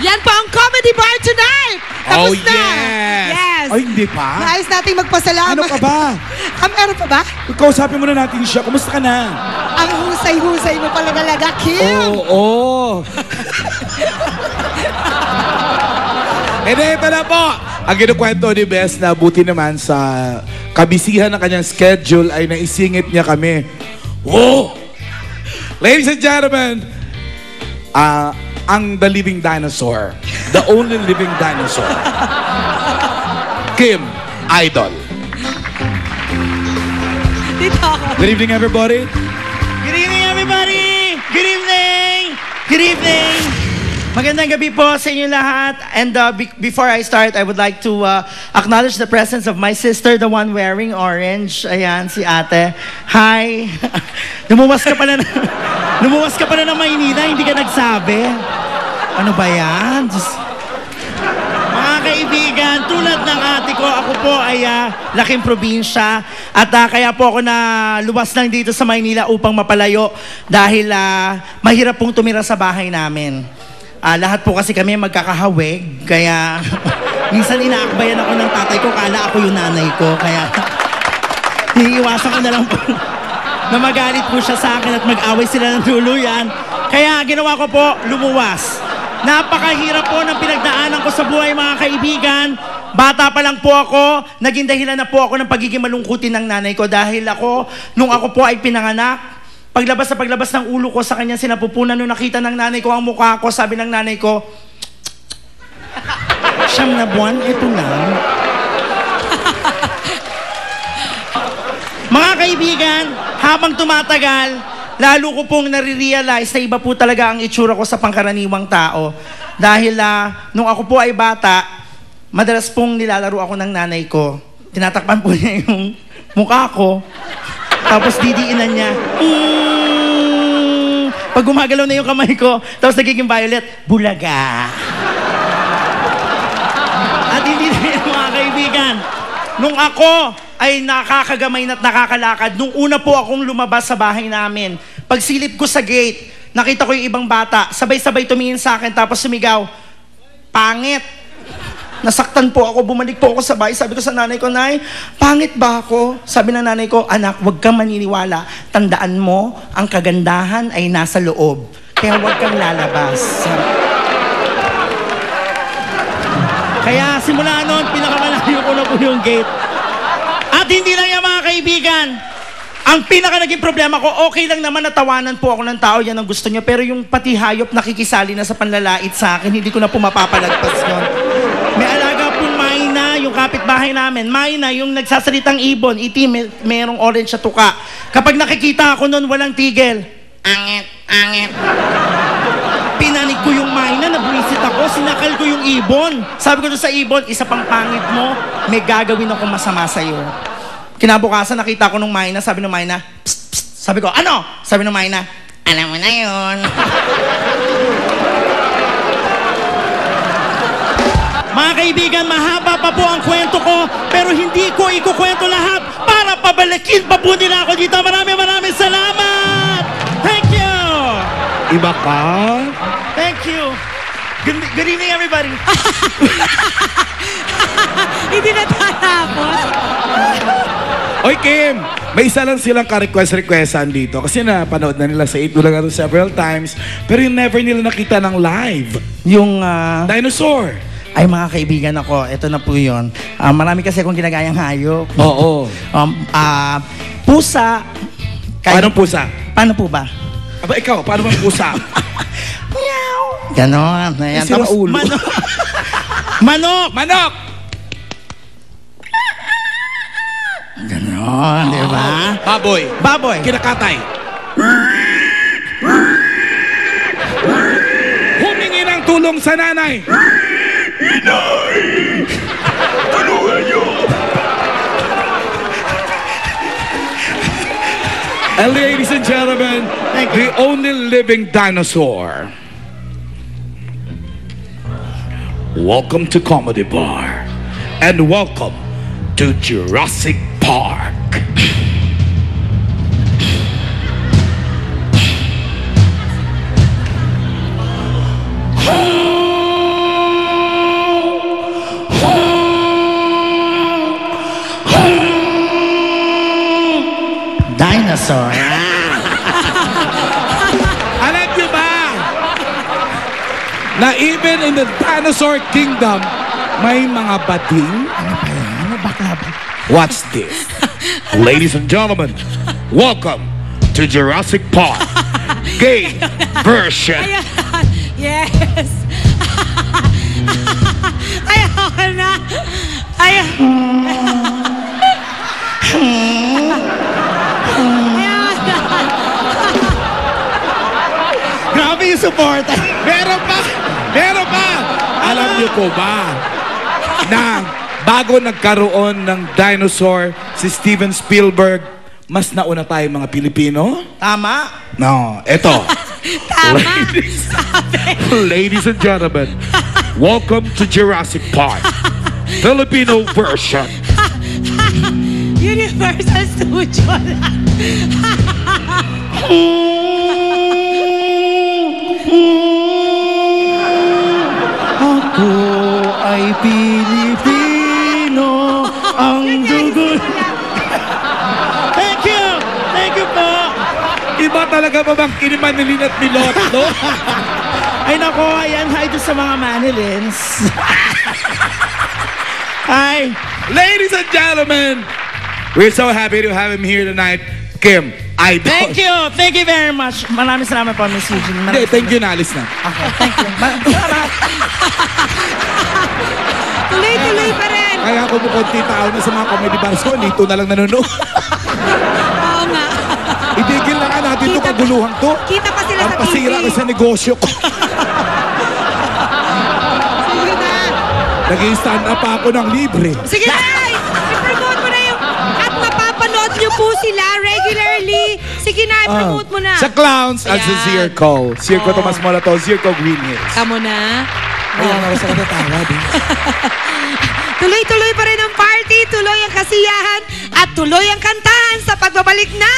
Yan po ang Comedy Bar tonight! Tapos na! Yes! Ay, hindi pa? Nais nating magpasalamat. Ano ka ba? Meron pa ba? Kausapin muna natin siya. Kumusta ka na? Ang husay-husay mo pala talaga, Kim! Oo. Ito na po. Ang kinukwento ni Bes na buti naman sa kabisihan ng kanyang schedule ay naisingit niya kami. Whoa! Ladies and gentlemen, ang The Living Dinosaur. The only living dinosaur. Kim Idol. Dito ako. Good evening, everybody. Good evening, everybody! Good evening! Good evening! Magandang gabi po sa inyo lahat. And before I start, I would like to acknowledge the presence of my sister, the one wearing orange. Ayan, si ate. Hi! Lumuwas ka pala ng Maynila, hindi ka nagsabi. Ano ba yan? Mga kaibigan, tulad ng ate ko, ako po ay laking probinsya. At kaya po ako na luwas lang dito sa Maynila upang mapalayo dahil mahirap pong tumira sa bahay namin. Lahat po kasi kami magkakahawig, kaya minsan inaakbayan ako ng tatay ko, kala ako yung nanay ko, kaya iniiwasan ko na lang po na magalit po siya sa akin at mag-away sila ng tuluyan. Kaya ginawa ko po, lumuwas. Napakahirap po ng pinagdaanan ko sa buhay, mga kaibigan. Bata pa lang po ako, naging dahilan na po ako ng pagiging malungkutin ng nanay ko dahil ako, nung ako po ay pinanganak, paglabas ng ulo ko sa kanya sinapupunan nung nakita ng nanay ko ang mukha ko, sabi ng nanay ko, 9 na buwan, ito lang. Mga kaibigan, habang tumatagal, lalo ko pong nare-realize na iba po talaga ang itsura ko sa pangkaraniwang tao. Dahil nung ako po ay bata, madalas pong nilalaro ako ng nanay ko. Tinatakpan po niya yung mukha ko. Tapos didiinan niya. Pag gumagalaw na yung kamay ko, tapos nagiging violet, bulaga. At hindi na yan, mga kaibigan. Nung ako ay nakakagamay at nakakalakad, nung una po akong lumabas sa bahay namin, pagsilip ko sa gate, nakita ko yung ibang bata, sabay-sabay tumingin sa akin, tapos sumigaw, pangit. Nasaktan po ako, bumalik po ako sa bahay. Sabi ko sa nanay ko, Nay, pangit ba ako? Sabi ng nanay ko, anak, huwag kang maniniwala. Tandaan mo, ang kagandahan ay nasa loob. Kaya huwag kang lalabas. Kaya simula noon, pinakamalayo ko na po yung gate. At hindi lang yan, mga kaibigan. Ang pinaka naging problema ko, okay lang naman natawanan po ako ng tao, yan ang gusto niya. Pero yung pati hayop nakikisali na sa panlalait sa akin, hindi ko na po mapapalagpas yun. May alaga pong Mayna, yung kapitbahay namin. Mayna, yung nagsasalitang ibon, itim, merong orange sa tuka. Kapag nakikita ako noon, walang tigil. Angit, angit. Pinanig ko yung Mayna, nabwisit ako, sinakal ko yung ibon. Sabi ko doon sa ibon, isa pang pangit mo, may gagawin akong masama sa'yo. Kinabukasan, nakita ko nung Mayna, sabi ng Mayna, psst, psst. Sabi ko, ano? Sabi ng Mayna, alam mo na yun. Mga kaibigan, mahaba pa po ang kwento ko, pero hindi ko ikukwento lahat para pabalikin pa po nila ako dito. Maraming salamat! Thank you! Iba ka? Thank you! Good evening, everybody! Hindi na tatapos. Oy, Kim! May isa lang silang ka-requestan dito kasi napanood na nila sa 8 Bulaga several times pero yung never nila nakita ng live. Yung, Dinosaur! ay mga kaibigan ako, ito na po yun. Marami kasi akong ginagayang hayop. Oo. Pusa. Paano pusa? Paano po ba? Aba, ikaw, paano bang pusa? Meow. Ganon. Ayan. Sira ulo. Manok. Manok. Manok! Ganon, di ba? Baboy. Baboy. Kinakatay. Humingi ng tulong sa nanay. Inay! Tulungan niyo! And ladies and gentlemen, the only living dinosaur. Welcome to Comedy Bar. And welcome to Jurassic Park. Dinosaur. Alam niyo ba? Na even in the dinosaur kingdom, may mga bating? Ano ba yan? Ano bakla ba? Watch this. Ladies and gentlemen, welcome to Jurassic Park game version. Ayan. Yes. Ayoko na. Ayoko na. Grabe yung support. Meron pa! Meron pa! Alam niyo po ba na bago nagkaroon ng dinosaur si Steven Spielberg, mas nauna tayo mga Pilipino? Tama. No, eto. Tama. Ladies and gentlemen, welcome to Jurassic Park, Filipino version. Universal Studio lang. Ako ay Pilipino, ang dugo. Thank you! Thank you po! Iba talaga ba bang kinimanilin at milot, no? Ay nako, ayan, hi doon sa mga manilins. Hi! Ladies and gentlemen, we're so happy to have him here tonight. Kim, Idol. Thank you very much. Maraming salamat po, Miss Eugene. Hindi, thank you, nalis na. Okay, thank you. Tuloy-tuloy pa rin. Kaya kung konti tao na sa mga comedy bars ko, dito na lang nanonood. Oo nga. Itigil na nga natin ito, Kita- kaguluhan to. Kita pa sila Ang sa pasira TV. ko sa negosyo ko. Sige na. Nag-i-stand up ako ng libre. Sige na. I-promote mo na yung... At mapapanood niyo po sila regularly. Sige na, i-promote mo na. Sa Clowns at sa Ayan. Zirco. Zirco Tomas Molato, Zirco Green Hills. Kamo na. Ayan, ako sa katatawad eh. Tuloy-tuloy pa rin ang party, tuloy ang kasiyahan, at tuloy ang kantahan sa pagbabalik na